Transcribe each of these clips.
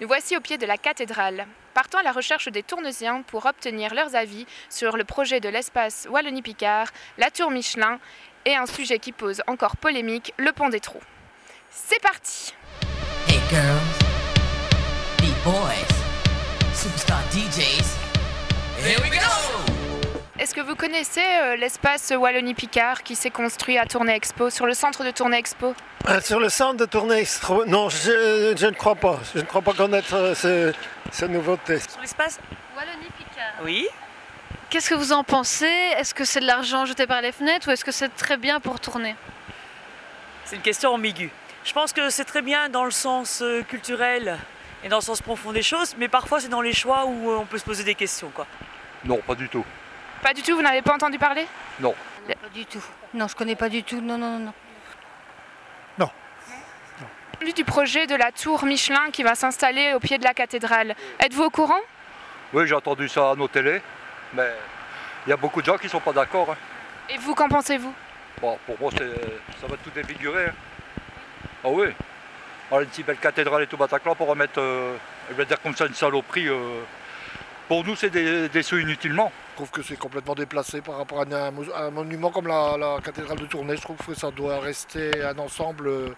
Nous voici au pied de la cathédrale. Partons à la recherche des Tournesiens pour obtenir leurs avis sur le projet de l'espace Wallonie-Picard, la tour Michelin et un sujet qui pose encore polémique, le pont des Trous. C'est parti! Hey girls, beat boys, superstar DJs, here we go! Est-ce que vous connaissez l'espace Wallonie-Picard qui s'est construit à Tournai Expo, sur le centre de Tournai Expo? Sur le centre de Tournai Expo, non, je ne crois pas. Je ne crois pas connaître ce nouveauté. Sur l'espace Wallonie-Picard. Oui. Qu'est-ce que vous en pensez? Est-ce que c'est de l'argent jeté par les fenêtres ou est-ce que c'est très bien pour tourner? C'est une question ambiguë. Je pense que c'est très bien dans le sens culturel et dans le sens profond des choses, mais parfois c'est dans les choix où on peut se poser des questions, quoi. Non, pas du tout. Pas du tout, vous n'avez pas entendu parler? Non. Pas du tout. Non, je connais pas du tout. Non. Non. Parlez du projet de la tour Michelin qui va s'installer au pied de la cathédrale. Êtes-vous au courant? Oui, j'ai entendu ça à nos télés, mais il y a beaucoup de gens qui ne sont pas d'accord. Hein. Et vous, qu'en pensez-vous? Bon, pour moi, ça va tout défigurer. Hein. Ah oui. Alors, une si belle cathédrale et tout Bataclan pour remettre, je vais dire comme ça, une saloperie. Pour nous, c'est des sous inutilement. Je trouve que c'est complètement déplacé par rapport à un monument comme la cathédrale de Tournai. Je trouve que ça doit rester un ensemble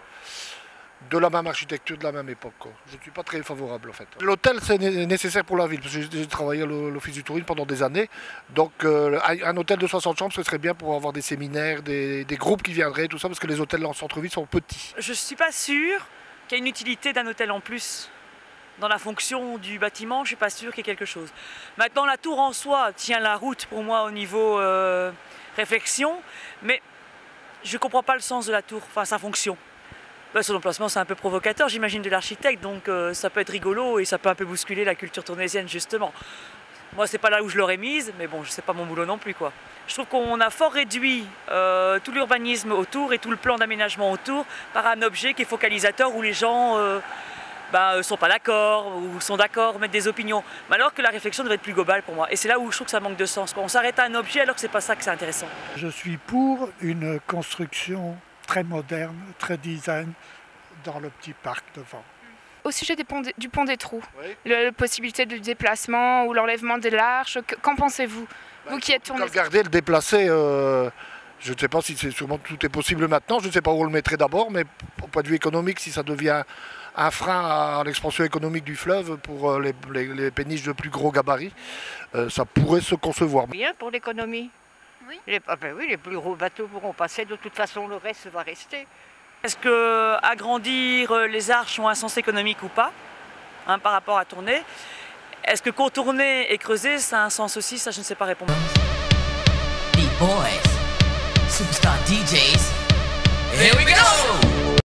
de la même architecture, de la même époque, quoi. Je ne suis pas très favorable en fait. L'hôtel c'est nécessaire pour la ville, parce que j'ai travaillé à l'Office du tourisme pendant des années. Donc un hôtel de 60 chambres, ce serait bien pour avoir des séminaires, des groupes qui viendraient, tout ça, parce que les hôtels en centre-ville sont petits. Je ne suis pas sûre qu'il y ait une utilité d'un hôtel en plus. Dans la fonction du bâtiment, je ne suis pas sûre qu'il y ait quelque chose. Maintenant, la tour en soi tient la route pour moi au niveau réflexion, mais je ne comprends pas le sens de la tour, enfin sa fonction. Son emplacement, c'est un peu provocateur, j'imagine, de l'architecte, donc ça peut être rigolo et ça peut un peu bousculer la culture tournaisienne, justement. Moi, c'est pas là où je l'aurais mise, mais bon, c'est pas mon boulot non plus, quoi. Je trouve qu'on a fort réduit tout l'urbanisme autour et tout le plan d'aménagement autour par un objet qui est focalisateur où les gens sont pas d'accord ou sont d'accord, mettent des opinions. Mais alors que la réflexion devrait être plus globale pour moi. Et c'est là où je trouve que ça manque de sens, quoi. On s'arrête à un objet alors que c'est pas ça que c'est intéressant. Je suis pour une construction très moderne, très design dans le petit parc devant. Au sujet du pont des Trous, Oui. la possibilité de déplacement ou l'enlèvement de l'arche, qu'en pensez-vous? Vous qui êtes tourné. Le garder, le déplacer, je ne sais pas si sûrement tout est possible maintenant, je ne sais pas où on le mettrait d'abord, mais au point de vue économique, si ça devient un frein à l'expansion économique du fleuve pour les péniches de plus gros gabarits, ça pourrait se concevoir. Bien pour l'économie. Oui. Les plus gros bateaux pourront passer, de toute façon le reste va rester. Est-ce que agrandir les arches ont un sens économique ou pas, hein, par rapport à tourner? Est-ce que contourner et creuser, ça a un sens aussi? Ça, je ne sais pas répondre. Beat boys, superstar DJs, here we go!